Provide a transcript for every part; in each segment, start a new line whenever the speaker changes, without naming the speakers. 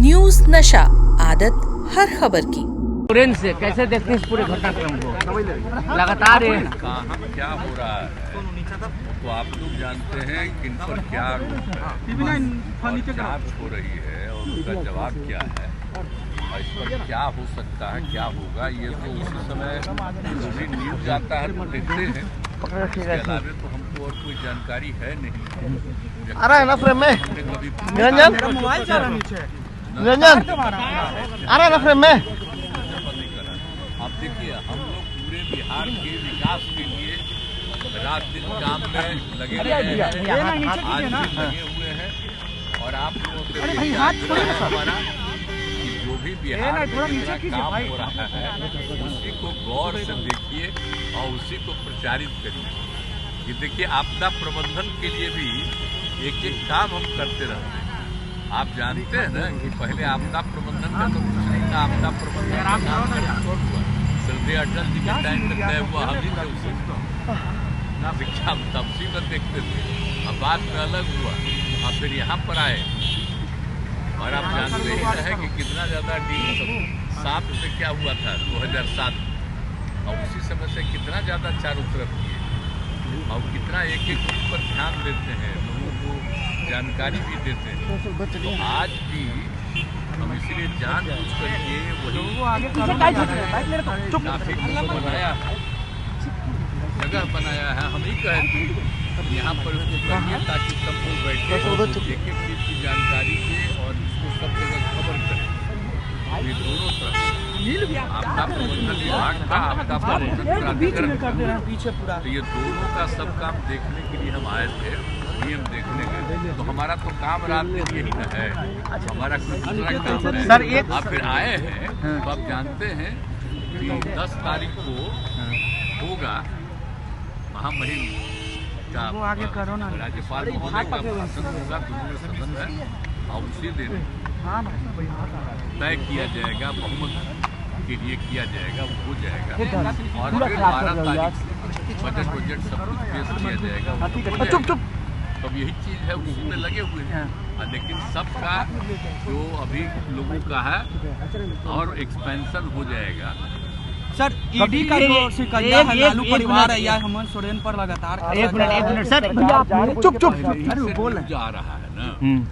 News नशा, आदत हर खबर की।
सुरेंद्र से कैसे देखते हैं इस पूरे घटनाक्रम को? लगातार
कहाँ क्या हो रहा है तो आप लोग जानते हैं कि इन पर क्या जांच हो रही है और उसका जवाब क्या है और इस पर क्या हो सकता है, क्या होगा, ये तो उसी समय जो भी न्यूज आता है तो देखते हैं। इसके अलावा तो हमको और कोई जानकारी है नहीं।
आ रहा है ना फ्रेम में निरंजन, निरंजन आ रहा है ना फ्रेम में।
अब देखिए, हम लोग पूरे बिहार के विकास के लिए रात दिन काम में लगे हुए हैं, आज भी लगे हुए हैं और आप लोगों से हमारा कि जो भी बिहार में काम हो रहा है उसी को गौर से देखिए और उसी को प्रचारित करिए। कि देखिए, आपदा प्रबंधन के लिए भी एक एक काम हम करते रहते हैं। आप जानते हैं ना कि पहले आपदा प्रबंधन का तो कुछ नहीं था। आपदा प्रबंधन का काम हुआ श्रद्धेय अटल जी के टाइम में तय हुआ, हम ही थे उसे शिक्षा तब उसी में देखते थे। अब बाद में अलग हुआ, अब फिर यहाँ पर आए और आप जानते ही रहे कि कितना ज़्यादा D7 से क्या हुआ था 2007 और उसी समय से कितना ज़्यादा चारों तरफ किए और कितना एक एक चीज पर ध्यान देते हैं, लोगों को जानकारी भी देते हैं। तो आज भी हम इसलिए जानबूझ करके वही बनाया है, जगह बनाया है। हम ही कहे थे यहाँ पर उसको करिए ताकि सब लोग बैठे एक एक चीज की जानकारी दे और इसको सब जगह खबर करें। ये दोनों तरफ आपदा प्रबंधन विभाग का, आपदा प्रबंधन प्राधिकरण का, तो ये दोनों का सब काम देखने के लिए हम आए थे, नियम देखने के। तो हमारा तो काम रात दिन यही न है, हमारा कोई दूसरा काम है। सर आप फिर आए हैं तो आप जानते हैं कि 10 तारीख को होगा महामहिम का राज्यपाल महोदय का भाषण होगा, दूसरे सदन है और उसी दिन तय किया जाएगा, बहुमत के लिए किया जाएगा, वो हो जाएगा और फिर 12 तारीख बजट सब कुछ पेश किया जाएगा। तब यही चीज है, उसी में लगे हुए हैं। लेकिन सबका जो अभी लोगों का है और एक्सपेंशन हो जाएगा।
सर ईडी का जो शिकंजा है लालू परिवार है या हेमंत सोरेन पर लगातार
एक मिनट सर, चुप बोल
जा रहा है ना।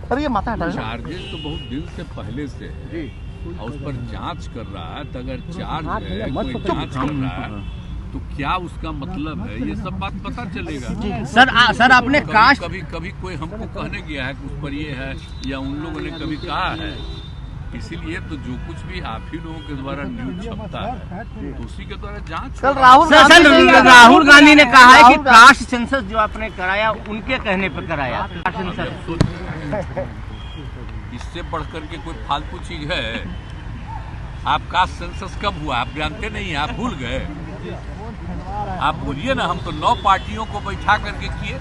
सर ये माता
चार्जेस तो बहुत दिन से पहले से है और उस पर जांच कर रहा है। तो अगर चार्ज है, कोई जांच कर रहा है तो क्या उसका मतलब है, ये सब बात पता चलेगा।
सर आपने कास्ट
कभी कोई हमको कहने गया है कि उस पर ये है या उन लोगों ने कभी कहा है। इसीलिए तो जो कुछ भी आप ही लोगों के द्वारा न्यूज छपता है तो उसी के द्वारा जांच।
राहुल गांधी ने कहा है कि कास्ट सेंसस जो आपने कराया उनके कहने पर कराया।
इससे बढ़कर के कोई फालतू चीज है? आप कास्ट सेंसस कब हुआ आप जानते नहीं, आप भूल गए। आप बोलिए ना, हम तो 9 पार्टियों को बैठा करके किए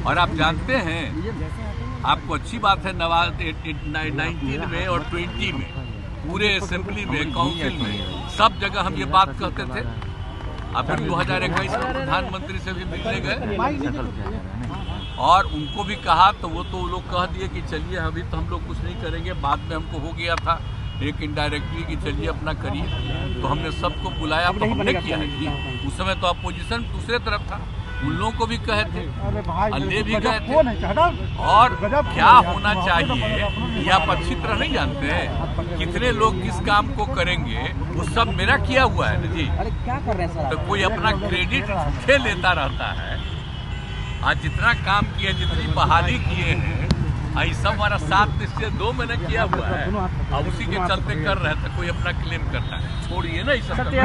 और आप जानते हैं, आपको अच्छी बात है, 19 में और 20 में पूरे असेंबली में, काउंसिल में सब जगह हम ये बात कहते थे। अब फिर 2021 में प्रधानमंत्री से भी मिलने गए और उनको भी कहा तो वो लोग कह दिए कि चलिए अभी तो हम लोग कुछ नहीं करेंगे। बाद में हमको हो गया था एक इनडायरेक्टली कि चलिए अपना करिए, तो हमने सबको बुलाया तो हमने किया है जी। उस समय तो अपोजिशन दूसरे तरफ था, उन लोगों को भी कहे थे, ले भी गए थे। और क्या होना चाहिए ये आप अच्छी तरह नहीं जानते हैं। कितने लोग किस काम को करेंगे वो सब मेरा किया हुआ है ना जी। तो कोई अपना क्रेडिट झूठे लेता रहता है। आज जितना काम किया, जितनी बहाली किए हैं, सब हमारा 7 निश्चय 2 महीने किया हुआ है और उसी के चलते कर रहे थे। कोई अपना क्लेम करता है, छोड़िए ना।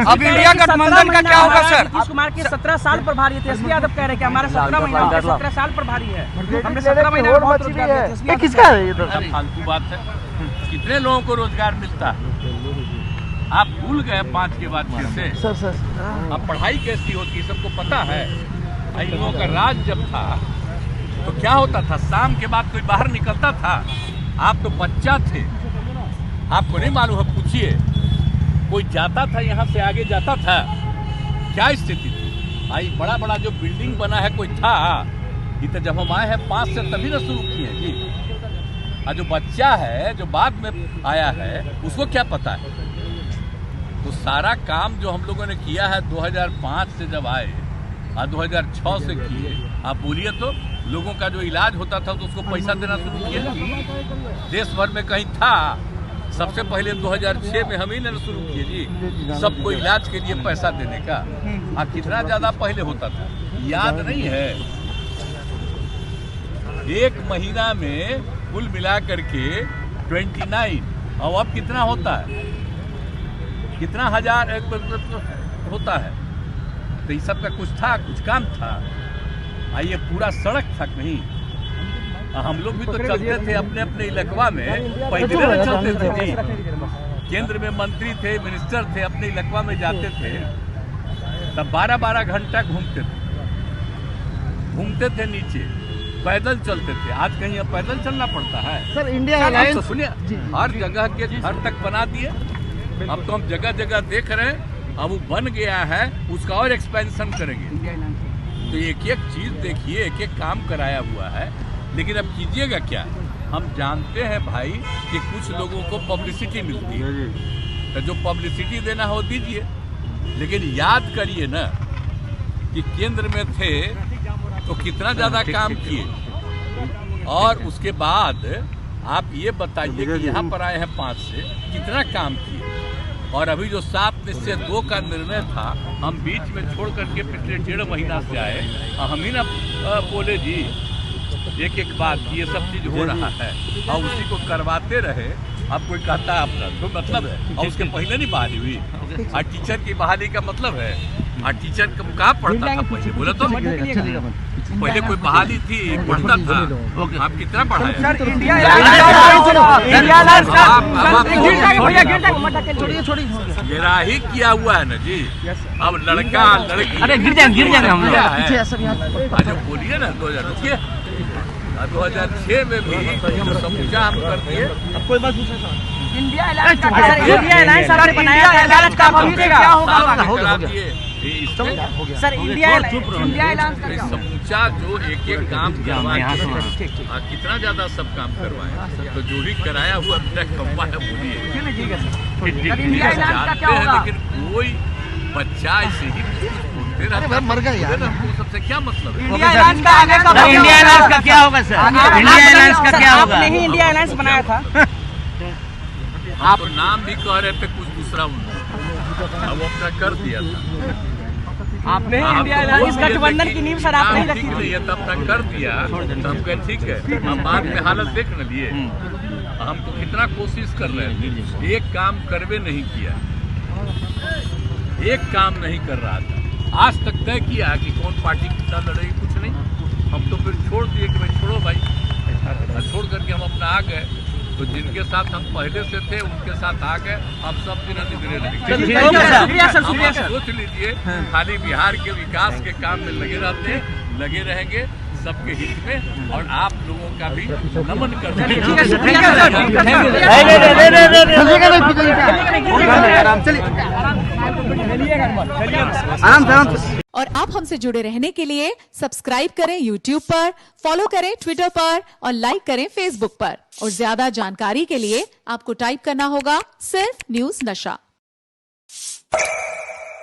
अब इंडिया गठबंधन का क्या होगा सर?
नीतीश कुमार के 17 साल प्रभारी है, तेजस्वी यादव कह रहे हैं कि हमारे 17 महीना 17 साल प्रभारी है, हमने 17 महीना में बहुत रोजगार दिया।
किसका है ये?
फालतू बात है। कितने लोगों को रोजगार मिलता है आप भूल गए 5 के बाद फिर से। अब पढ़ाई कैसी होती है सबको पता है। इन लोगों का राज जब था तो क्या होता था, शाम के बाद कोई बाहर निकलता था। आप तो बच्चा थे, आपको नहीं मालूम है, पूछिए। कोई जाता था यहाँ से आगे जाता था, क्या स्थिति थी भाई। बड़ा बड़ा जो बिल्डिंग बना है कोई था, ये तो जब हम आए हैं 5 से तभी ना शुरू किए जी। और जो बच्चा है जो बाद में आया है उसको क्या पता है? तो सारा काम जो हम लोगों ने किया है 2005 से जब आए और 2006 से किए, आप बोलिए तो लोगों का जो इलाज होता था तो उसको पैसा देना शुरू किया। देश भर में कहीं था? सबसे पहले 2006 में हम ही ने शुरू किए जी सबको इलाज के लिए पैसा देने का। कितना ज्यादा पहले होता था याद नहीं है? एक महीना में कुल मिला करके 29 और अब कितना होता है? कितना हजार होता है? तो ये सब का कुछ था, कुछ काम था। ये पूरा सड़क था कहीं? हम लोग भी तो चलते थे अपने अपने इलाका में, पैदल चलते थे जी। केंद्र में मंत्री थे, मिनिस्टर थे, अपने इलाका में जाते थे तब 12-12 घंटा घूमते थे नीचे, पैदल चलते थे। आज कहीं अब पैदल चलना पड़ता है?
सर इंडिया अलायंस
तो सुनिए, हर जगह के घर तक बना दिए। अब तो हम जगह जगह देख रहे हैं, अब वो बन गया है, उसका और एक्सपेंशन करेंगे। तो एक एक चीज देखिए, एक एक काम कराया हुआ है, लेकिन अब कीजिएगा क्या? हम जानते हैं भाई कि कुछ लोगों को पब्लिसिटी मिलती है, तो जो पब्लिसिटी देना हो दीजिए, लेकिन याद करिए ना कि केंद्र में थे तो कितना ज्यादा काम किए, और उसके बाद आप ये बताइए कि यहाँ पर आए हैं 5 से कितना काम किए। और अभी जो 7 निश्चय 2 का निर्णय था, हम बीच में छोड़ करके पिछले 1.5 महीना से आए, हम ही ना बोले जी एक एक बात ये सब चीज हो रहा है और उसी को करवाते रहे। अब कोई कहता है अपना तो मतलब है, और उसके पहले नहीं बहाली हुई। और टीचर की बहाली का मतलब है, और टीचर कहाँ पढ़ता था पहले? बोला तो पहले कोई बहाली थी, पढ़ता था। आप कितना पढ़ाए? गिराही किया हुआ है ना जी। अब लड़का लड़की,
अरे गिर जाएंगे हम लोग।
आज बोलिए ना 2006 में भी समूचा हम कर दिए।
अब कोई बात इंडिया अलायंस आपने बनाया था, अलायंस का क्या होगा? सर इंडिया अलायंस
समूचा जो एक एक काम करवाए, कितना ज्यादा सब काम करवाए, तो जो भी कराया हुआ मेरा कम्बा है बोलिए। लेकिन कोई बच्चा ऐसे ही मर गया, सबसे क्या मतलब है?
इंडिया अलायंस का क्या होगा सर? इंडिया अलायंस का क्या होगा? आपने ही इंडिया अलायंस बनाया था।
आप तो नाम भी कह रहे थे कुछ दूसरा, अब वो अपना कर दिया था।
आपने ही इंडिया अलायंस गठबंधन की नींव सर आपने ही रखी
थी, तब तक कर दिया तो हम कहे ठीक है। हम बाद में हालत देख न लिए, हम तो कितना कोशिश कर रहे थे, एक काम करवे नहीं किया, एक काम नहीं कर रहा था। आज तक तय किया कि कौन पार्टी कितना लड़ेगी, कुछ नहीं। हम तो फिर छोड़ दिए कि भाई छोड़ो भाई, छोड़ करके हम अपना आ गए। तो जिनके साथ हम पहले से थे उनके साथ आ गए, हम सब दिन सोच लीजिए, खाली बिहार के विकास के काम में लगे रहेंगे सबके हित में, और आप लोगों का भी नमन करते
हैं। और आप हमसे जुड़े रहने के लिए सब्सक्राइब करें YouTube पर, फॉलो करें Twitter पर और लाइक करें Facebook पर। और ज्यादा जानकारी के लिए आपको टाइप करना होगा सिर्फ न्यूज़ नशा।